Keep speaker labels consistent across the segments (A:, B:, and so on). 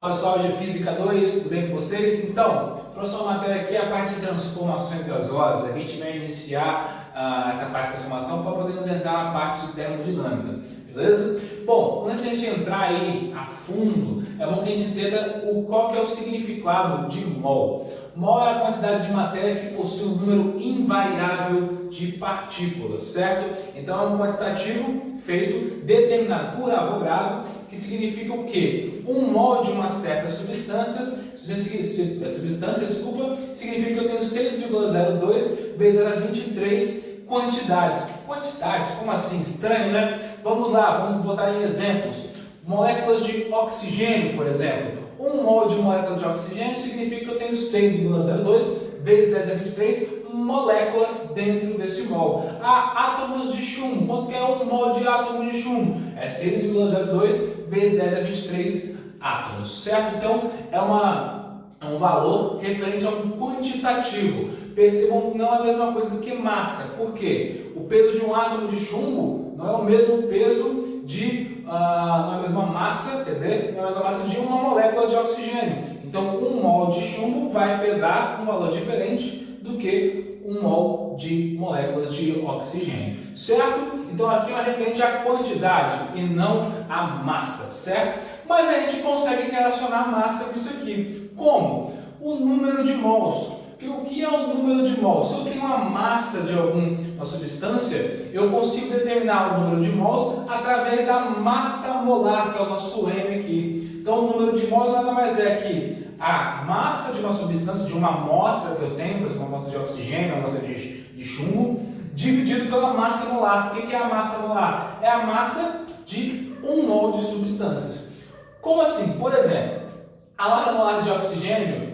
A: Olá pessoal de Física 2, tudo bem com vocês? Então, trouxe uma matéria aqui, a parte de transformações gasosas. A gente vai iniciar essa parte de transformação para podermos entrar na parte de termodinâmica, beleza? Bom, antes de a gente entrar aí a fundo, é bom que a gente entenda qual que é o significado de mol. Mol é a quantidade de matéria que possui um número invariável de partículas, certo? Então é um quantitativo feito, determinado por Avogadro, que significa o quê? Um mol de uma certa substância, significa que eu tenho 6,02 vezes a 23 quantidades. Quantidades? Como assim? Estranho, né? Vamos lá, vamos botar em exemplos. Moléculas de oxigênio, por exemplo. Um mol de molécula de oxigênio significa que eu tenho 6,02 vezes 10 a 23 moléculas dentro desse mol. Átomos de chumbo. Quanto que é um mol de átomo de chumbo? É 6,02 vezes 10 a 23 átomos, certo? Então, é um valor referente a um quantitativo. Percebam que não é a mesma coisa do que massa. Por quê? O peso de um átomo de chumbo não é o mesmo peso não é a mesma massa, quer dizer, não é a mesma massa de uma molécula de oxigênio. Então, um mol de chumbo vai pesar um valor diferente do que um mol de moléculas de oxigênio, certo? Então, aqui é referente à quantidade e não à massa, certo? Mas a gente consegue relacionar a massa com isso aqui. Como? O número de mols. O que é o número de mols? Se eu tenho uma massa de alguma substância, eu consigo determinar o número de mols através da massa molar, que é o nosso M aqui. Então, o número de mols nada mais é que a massa de uma substância, de uma amostra que eu tenho, por exemplo, uma amostra de oxigênio, uma amostra de chumbo, dividido pela massa molar. O que é a massa molar? É a massa de um mol de substâncias. Como assim? Por exemplo, a massa molar do oxigênio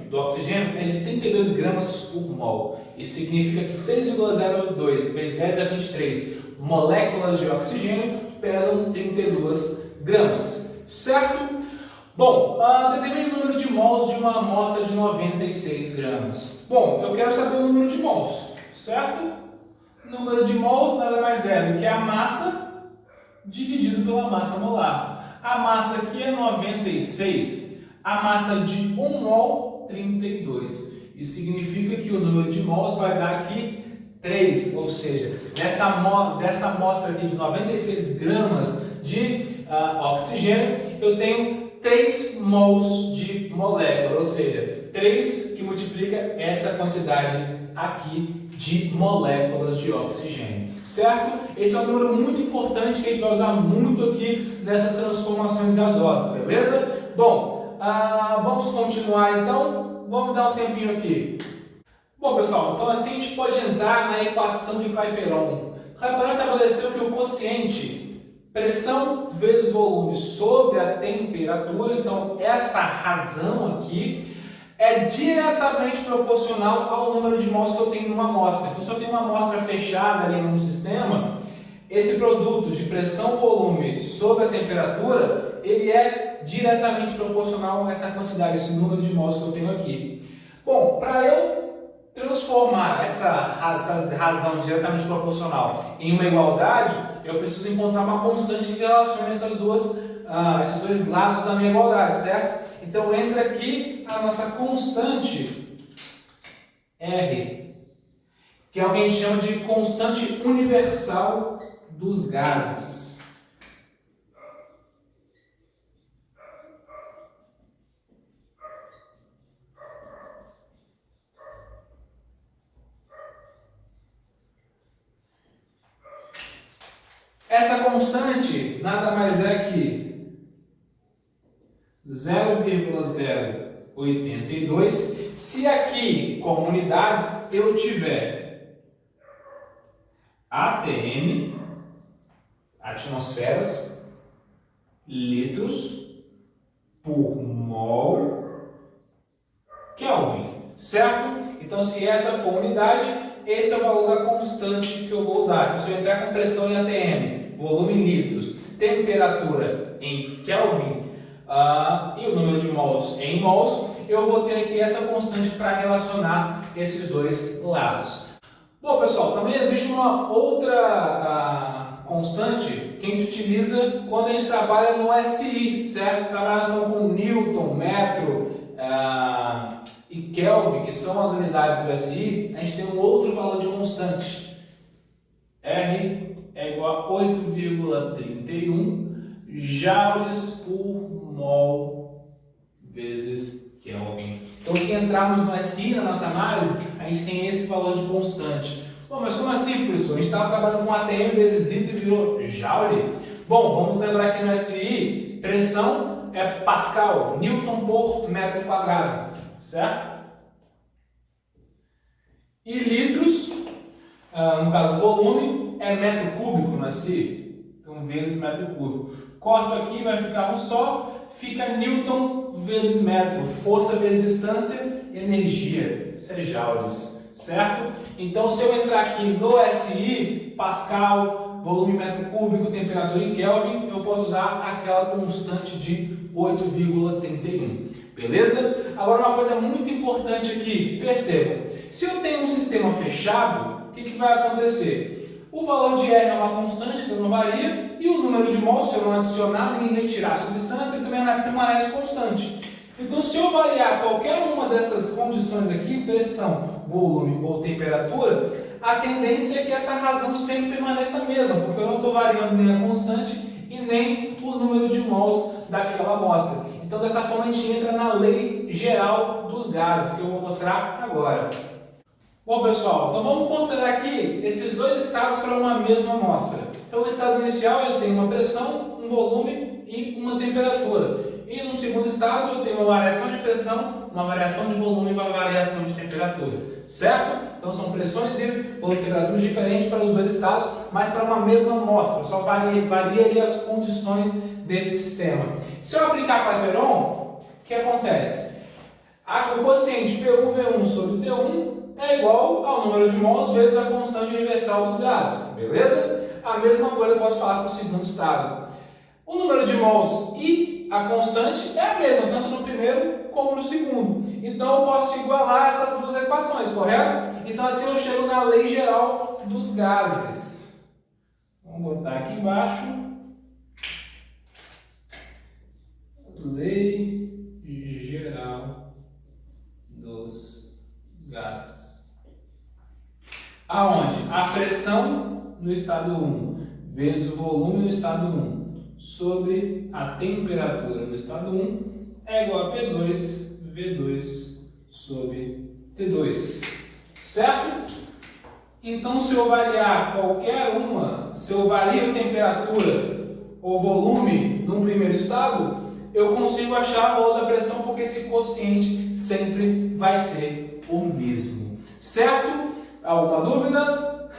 A: é de 32 gramas por mol. Isso significa que 6,02 vezes 10 a 23 moléculas de oxigênio pesam 32 gramas, certo? Bom, determine o número de mols de uma amostra de 96 gramas. Bom, eu quero saber o número de mols, certo? O número de mols nada mais é do que a massa dividido pela massa molar. A massa aqui é 96, a massa de 1 mol, 32. Isso significa que o número de mols vai dar aqui 3, ou seja, dessa amostra aqui de 96 gramas de oxigênio, eu tenho 3 mols de molécula, ou seja, 3 que multiplica essa quantidade aqui de moléculas de oxigênio, certo? Esse é um número muito importante que a gente vai usar muito aqui nessas transformações gasosas, beleza? Bom, vamos continuar então, vamos dar um tempinho aqui. Bom pessoal, então assim a gente pode entrar na equação de Clapeyron. Clapeyron estabeleceu que o quociente pressão vezes volume sobre a temperatura, então essa razão aqui é diretamente proporcional ao número de mols que eu tenho numa amostra. Então se eu tenho uma amostra fechada ali num sistema, esse produto de pressão-volume sobre a temperatura, ele é diretamente proporcional a essa quantidade, esse número de mols que eu tenho aqui. Bom, para eu transformar essa razão diretamente proporcional em uma igualdade, eu preciso encontrar uma constante que relacione esses dois lados da minha igualdade, certo? Então entra aqui a nossa constante R, que é o que a gente chama de constante universal dos gases. Essa constante nada mais é que 0,082. Se aqui, como unidades, eu tiver ATM, atmosferas, litros por mol, Kelvin, certo? Então, se essa for a unidade, esse é o valor da constante que eu vou usar. Então, se eu entrar com pressão em ATM, volume em litros, temperatura em Kelvin e o número de mols em mols, eu vou ter aqui essa constante para relacionar esses dois lados. Bom, pessoal, também existe uma outra constante que a gente utiliza quando a gente trabalha no SI, certo? Trabalhamos com Newton, metro e Kelvin, que são as unidades do SI, a gente tem um outro valor de constante. R é igual a 8,31 joules por mol vezes Kelvin. Então, se entrarmos no SI, na nossa análise, a gente tem esse valor de constante. Bom, mas como assim, professor? A gente estava trabalhando com ATM vezes litro e virou joule? Bom, vamos lembrar que no SI, pressão é Pascal, Newton por metro quadrado, certo? E litros, no caso volume, é metro cúbico no SI, então vezes metro cúbico. Corto aqui, vai ficar um só, fica Newton vezes metro, força vezes distância, energia, isso é joules, certo? Então, se eu entrar aqui no SI, Pascal, volume metro cúbico, temperatura em Kelvin, eu posso usar aquela constante de 8,31, beleza? Agora, uma coisa muito importante aqui, percebam, se eu tenho um sistema fechado, o que vai acontecer? O valor de R é uma constante, então não varia, e o número de mols, se eu não adicionar nem retirar a substância, ele também permanece constante. Então, se eu variar qualquer uma dessas condições aqui, pressão, volume ou temperatura, a tendência é que essa razão sempre permaneça a mesma, porque eu não estou variando nem a constante e nem o número de mols daquela amostra. Então, dessa forma, a gente entra na lei geral dos gases, que eu vou mostrar agora. Bom, pessoal, então vamos considerar aqui esses dois estados para uma mesma amostra. Então, o estado inicial ele tem uma pressão, um volume e uma temperatura. E no segundo estado eu tenho uma variação de pressão, uma variação de volume e uma variação de temperatura. Certo? Então, são pressões e temperaturas diferentes para os dois estados, mas para uma mesma amostra. Só varia ali as condições desse sistema. Se eu aplicar Clapeyron, o que acontece? O quociente P1V1 sobre T1 é igual ao número de mols vezes a constante universal dos gases, beleza? A mesma coisa eu posso falar para o segundo estado. O número de mols e a constante é a mesma, tanto no primeiro como no segundo. Então eu posso igualar essas duas equações, correto? Então assim eu chego na lei geral dos gases. Vamos botar aqui embaixo. Lei geral dos gases. Aonde? A pressão no estado 1 vezes o volume no estado 1 sobre a temperatura no estado 1 é igual a P2 V2 sobre T2. Certo? Então, se eu variar qualquer uma, se eu vario temperatura ou volume no primeiro estado, eu consigo achar o valor da pressão porque esse quociente sempre vai ser o mesmo. Certo? Alguma dúvida?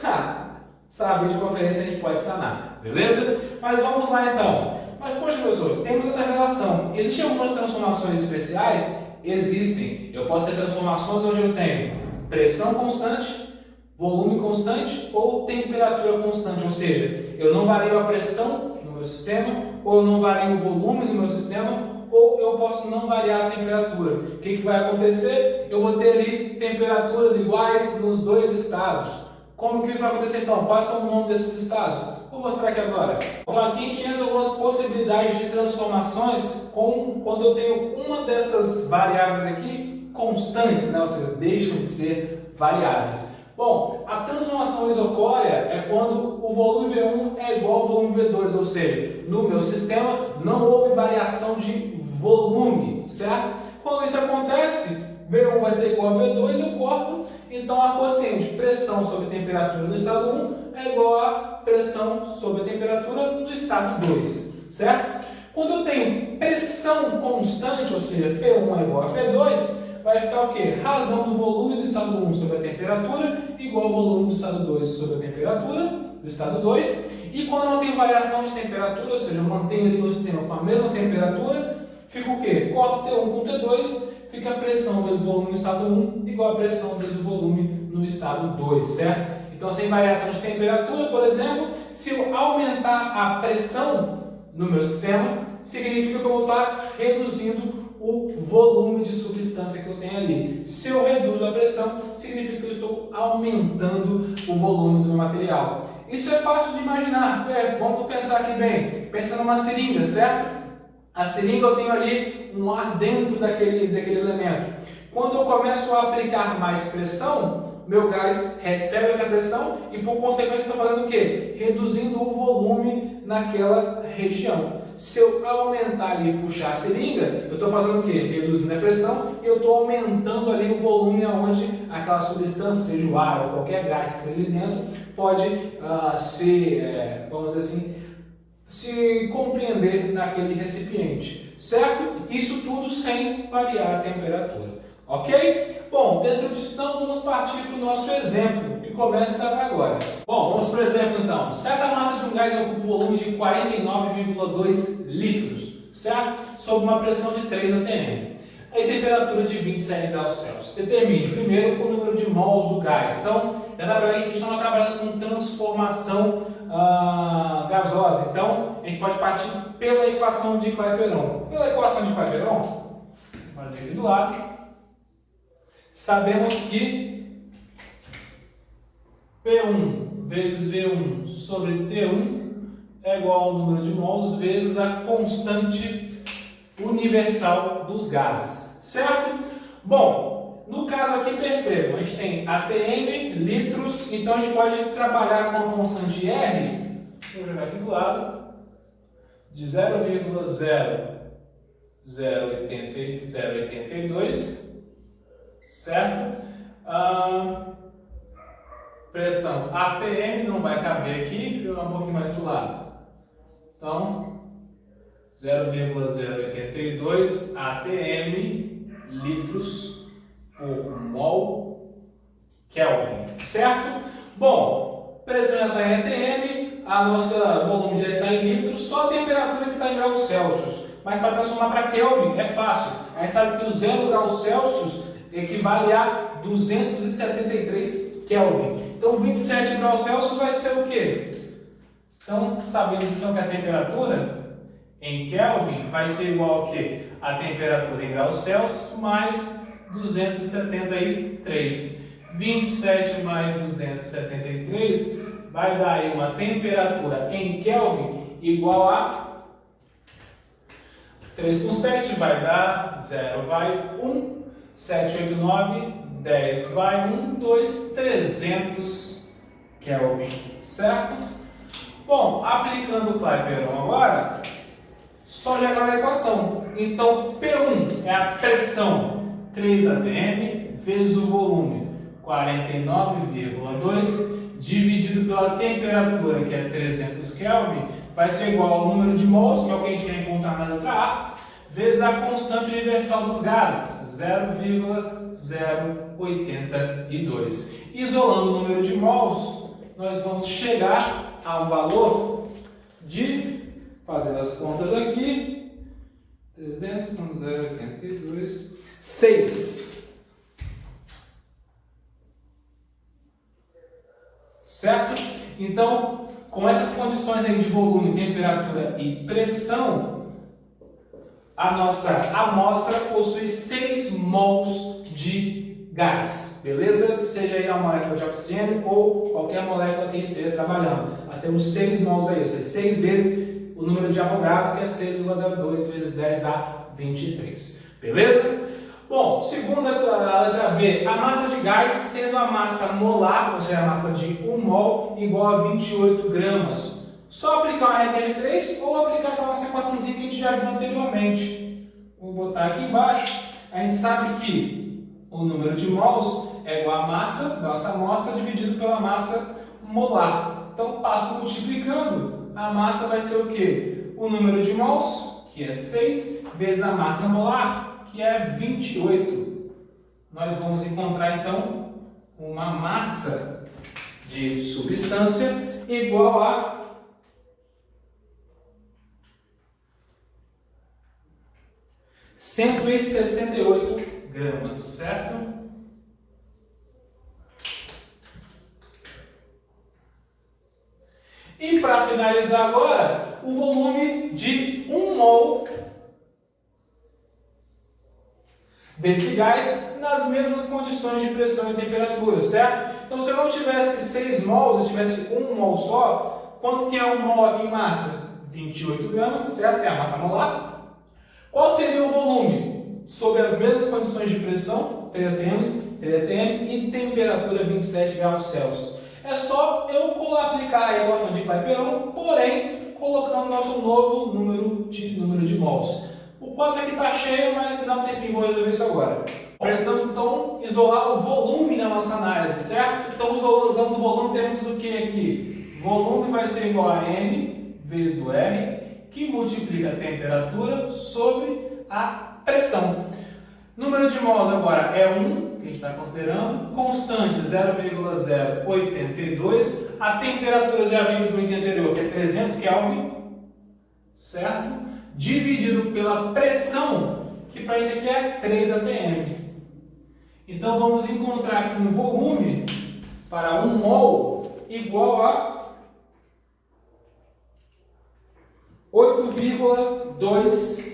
A: Essa videoconferência a gente pode sanar, beleza? Mas vamos lá então. Mas, poxa, professor, temos essa relação. Existem algumas transformações especiais? Existem. Eu posso ter transformações onde eu tenho pressão constante, volume constante ou temperatura constante. Ou seja, eu não vario a pressão no meu sistema, ou eu não vario o volume no meu sistema, ou eu posso não variar a temperatura. O que vai acontecer? Eu vou ter ali temperaturas iguais nos dois estados. Como que vai acontecer então? Quais são os nomes desses estados? Vou mostrar aqui agora. Então aqui a gente entra algumas possibilidades de transformações quando eu tenho uma dessas variáveis aqui constantes, né? Ou seja, deixam de ser variáveis. Bom, a transformação isocórea é quando o volume V1 é igual ao volume V2, ou seja, no meu sistema não houve variação de volume, certo? Quando isso acontece, V1 vai ser igual a V2, eu corto, então a quociente pressão sobre temperatura no estado 1 é igual a pressão sobre a temperatura no estado 2, certo? Quando eu tenho pressão constante, ou seja, P1 é igual a P2, vai ficar o quê? Razão do volume do estado 1 sobre a temperatura igual ao volume do estado 2 sobre a temperatura do estado 2. E quando eu não tenho variação de temperatura, ou seja, eu mantenho ali meu sistema com a mesma temperatura, fica o quê? Corto T1 com T2, fica a pressão vezes o volume no estado 1 igual a pressão vezes o volume no estado 2, certo? Então, sem variação de temperatura, por exemplo, se eu aumentar a pressão no meu sistema, significa que eu vou estar reduzindo o volume de substância que eu tenho ali. Se eu reduzo a pressão, significa que eu estou aumentando o volume do meu material. Isso é fácil de imaginar. Vamos pensar aqui bem. Pensa numa seringa, certo? A seringa eu tenho ali um ar dentro daquele elemento. Quando eu começo a aplicar mais pressão, meu gás recebe essa pressão e, por consequência, estou fazendo o quê? Reduzindo o volume naquela região. Se eu aumentar ali e puxar a seringa, eu estou fazendo o quê? Reduzindo a pressão e eu estou aumentando ali o volume aonde aquela substância, seja o ar ou qualquer gás que esteja ali dentro, pode vamos dizer assim, se compreender naquele recipiente, certo? Isso tudo sem variar a temperatura, ok? Bom, dentro disso então vamos partir para o nosso exemplo e começa agora. Bom, vamos para o exemplo então. Certa massa de um gás ocupa um volume de 49,2 litros, certo? Sob uma pressão de 3 atm. A temperatura de 27 graus Celsius. Determine primeiro o número de mols do gás. Então, já dá para ver que a gente está trabalhando com transformação gasosa. Então, a gente pode partir pela equação de Clapeyron. Pela equação de Clapeyron, vamos ver aqui do lado, sabemos que P1 vezes V1 sobre T1 é igual ao número de mols vezes a constante universal dos gases, certo? Bom, no caso aqui, percebam, a gente tem ATM, litros, então a gente pode trabalhar com a constante R, vou jogar aqui do lado, de 0,082, certo? Pressão ATM não vai caber aqui, vou jogar um pouquinho mais para o lado. Então, 0,082 atm litros por mol Kelvin, certo? Bom, pressão já está em atm, a nossa volume já está em litros, só a temperatura que está em graus Celsius. Mas para transformar para Kelvin é fácil. A gente sabe que o 0 graus Celsius equivale a 273 Kelvin. Então 27 graus Celsius vai ser o quê? Então sabemos então que a temperatura em Kelvin vai ser igual ao quê? A temperatura em graus Celsius mais 273. 27 mais 273 vai dar aí uma temperatura em Kelvin igual a 3 com 7 vai dar 0, vai 1, 7, 8, 9, 10, vai 1, 2, 300 Kelvin, certo? Bom, aplicando o Clapeyron agora, só jogar na equação. Então, P1 é a pressão, 3 atm, vezes o volume, 49,2, dividido pela temperatura, que é 300 Kelvin, vai ser igual ao número de mols, que é o que a gente quer encontrar na letra A, vezes a constante universal dos gases, 0,082. Isolando o número de mols, nós vamos chegar ao valor de, fazendo as contas aqui, 300 com 0,82, 6. Certo? Então, com essas condições aí de volume, temperatura e pressão, a nossa amostra possui 6 mols de gás, beleza? Seja aí a molécula de oxigênio ou qualquer molécula que esteja trabalhando. Nós temos 6 mols aí, ou seja, 6 vezes o número de Avogadro, que é 6,02 vezes 10 a 23. Beleza? Bom, segunda letra B, a massa de gás sendo a massa molar, ou seja, a massa de 1 mol, igual a 28 gramas. Só aplicar uma regra de 3 ou aplicar aquela nossa equaçãozinha que a gente já viu anteriormente. Vou botar aqui embaixo. A gente sabe que o número de mols é igual a massa da nossa amostra dividido pela massa molar. Então, passo multiplicando, a massa vai ser o quê? O número de mols, que é 6, vezes a massa molar, que é 28. Nós vamos encontrar, então, uma massa de substância igual a 168 gramas, certo? E para finalizar agora, o volume de 1 mol desse gás nas mesmas condições de pressão e temperatura, certo? Então, se eu não tivesse 6 mols, eu tivesse 1 mol só, quanto que é 1 mol aqui em massa? 28 gramas, certo? É a massa molar. Qual seria o volume? Sob as mesmas condições de pressão, 3 atm, e temperatura 27 graus Celsius. É só eu aplicar a equação de Clapeyron, porém, colocando nosso novo número de mols. O quadro aqui está cheio, mas dá um tempinho, vou resolver isso agora. Precisamos então isolar o volume na nossa análise, certo? Então, usando o volume, temos o que aqui? Volume vai ser igual a M vezes o R, que multiplica a temperatura sobre a pressão. Número de mols agora é 1, que a gente está considerando, constante 0,082, a temperatura já vimos no vídeo anterior, que é 300 Kelvin, certo? Dividido pela pressão, que para a gente aqui é 3 atm. Então vamos encontrar aqui um volume para 1 mol igual a 8,2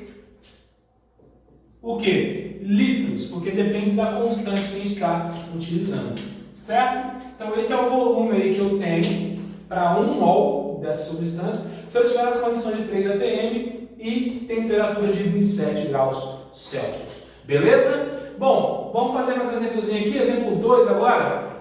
A: o quê? Litros, porque depende da constante que a gente está utilizando, certo? Então esse é o volume aí que eu tenho para 1 mol dessa substância, se eu tiver as condições de 3 atm e temperatura de 27 graus Celsius. Beleza? Bom, vamos fazer mais um exemplozinho aqui, exemplo 2 agora.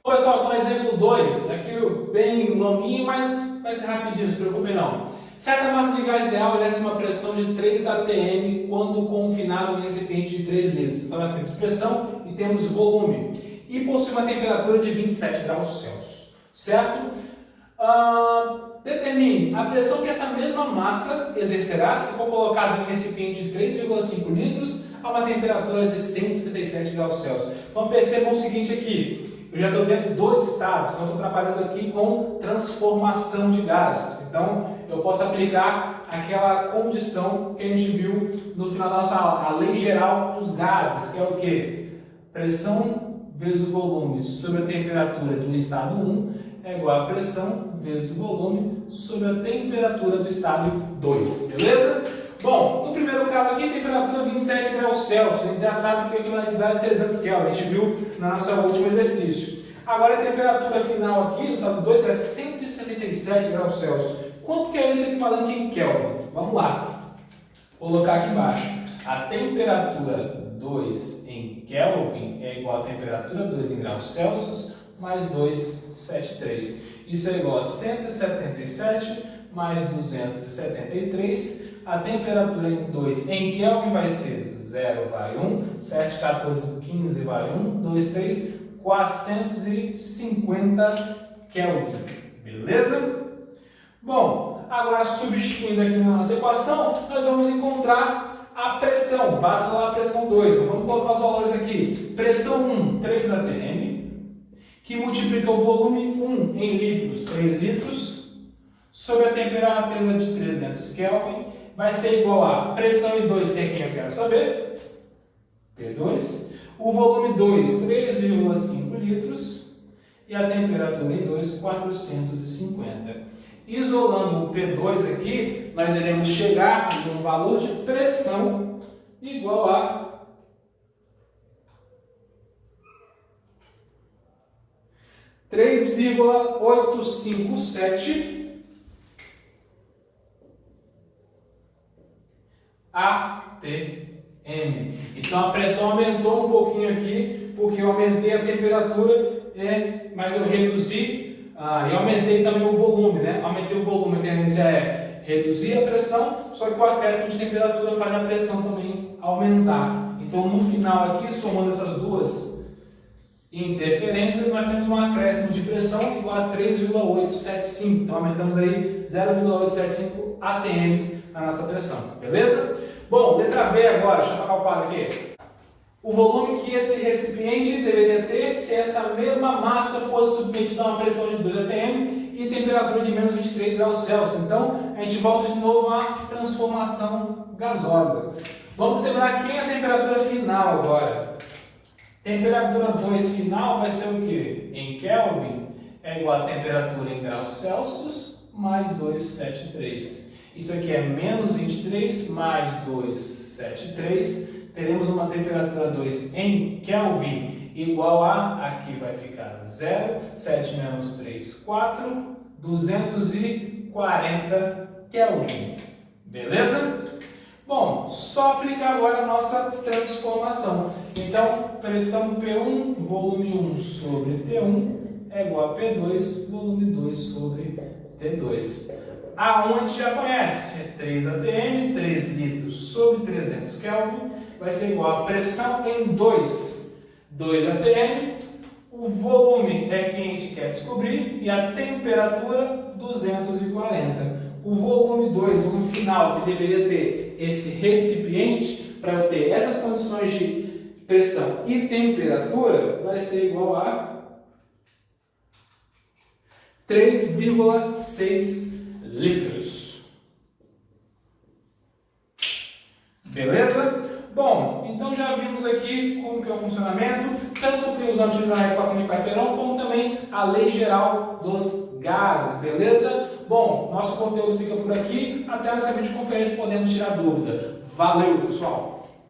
A: Pessoal, com exemplo 2, aqui bem longuinho, mas vai ser rapidinho, não se preocupem não. Certa massa de gás ideal exerce uma pressão de 3 atm quando confinado em um recipiente de 3 litros. Então, nós temos pressão e temos volume. E possui uma temperatura de 27 graus Celsius. Certo? Determine a pressão que essa mesma massa exercerá se for colocada em um recipiente de 3,5 litros a uma temperatura de 157 graus Celsius. Então, percebam o seguinte aqui. Eu já estou dentro de 2 estados, então eu estou trabalhando aqui com transformação de gases. Então, eu posso aplicar aquela condição que a gente viu no final da nossa aula, a lei geral dos gases, que é o quê? Pressão vezes o volume sobre a temperatura do estado 1 é igual a pressão vezes o volume sobre a temperatura do estado 2, beleza? Bom, no primeiro caso aqui, temperatura 27 graus Celsius, a gente já sabe que a equivalentividade é 300 Kelvin, a gente viu no nosso último exercício. Agora a temperatura final aqui, do estado 2, é 177 graus Celsius. Quanto que é isso equivalente em Kelvin? Vamos lá, vou colocar aqui embaixo. A temperatura 2 em Kelvin é igual a temperatura 2 em graus Celsius mais 273. Isso é igual a 177 mais 273. A temperatura em 2 em Kelvin vai ser 0 vai 1, 7, 14, 15 vai 1, 2, 3, 450 Kelvin. Beleza? Bom, agora substituindo aqui na nossa equação, nós vamos encontrar a pressão. Basta lá a pressão 2. Então, vamos colocar os valores aqui. Pressão 1, 3 atm, que multiplica o volume 1 em litros, 3 litros, sobre a temperatura de 300 Kelvin, vai ser igual a pressão em 2, que é quem eu quero saber, P2, o volume 2, 3,5 litros, e a temperatura em 2, 450. Isolando o P2 aqui, nós iremos chegar a um valor de pressão igual a 3,857 atm. Então a pressão aumentou um pouquinho aqui, porque eu aumentei a temperatura, mas eu reduzi, e aumentei também o volume, né? Aumentei o volume, a tendência é reduzir a pressão, só que com o acréscimo de temperatura faz a pressão também aumentar. Então no final aqui, somando essas duas interferências, nós temos um acréscimo de pressão igual a 3,875. Então aumentamos aí 0,875 atm na nossa pressão, beleza? Bom, letra B agora, deixa eu tocar o quadro aqui. O volume que esse recipiente deveria ter se essa mesma massa fosse submetida a uma pressão de 2 atm e temperatura de menos 23 graus Celsius. Então, a gente volta de novo à transformação gasosa. Vamos determinar quem é a temperatura final agora. Temperatura 2 final vai ser o quê? Em Kelvin é igual a temperatura em graus Celsius mais 273. Isso aqui é menos 23 mais 273. Teremos uma temperatura temperatura 2 em Kelvin igual a, aqui vai ficar 0, 7 menos 3, 4, 240 Kelvin. Beleza? Bom, só aplicar agora a nossa transformação. Então, pressão P1, volume 1 sobre T1 é igual a P2, volume 2 sobre T2. A1 a gente já conhece, é 3 atm, 3 litros sobre 300 Kelvin, vai ser igual a pressão em 2 atm, o volume é quem a gente quer descobrir e a temperatura 240. O volume 2, o volume final, que deveria ter esse recipiente, para eu ter essas condições de pressão e temperatura, vai ser igual a 3,6 litros. Beleza? Bom, então já vimos aqui como que é o funcionamento, tanto para usar utilizar a equação de Clapeyron, como também a lei geral dos gases, beleza? Bom, nosso conteúdo fica por aqui, até nessa videoconferência podemos tirar dúvida. Valeu, pessoal!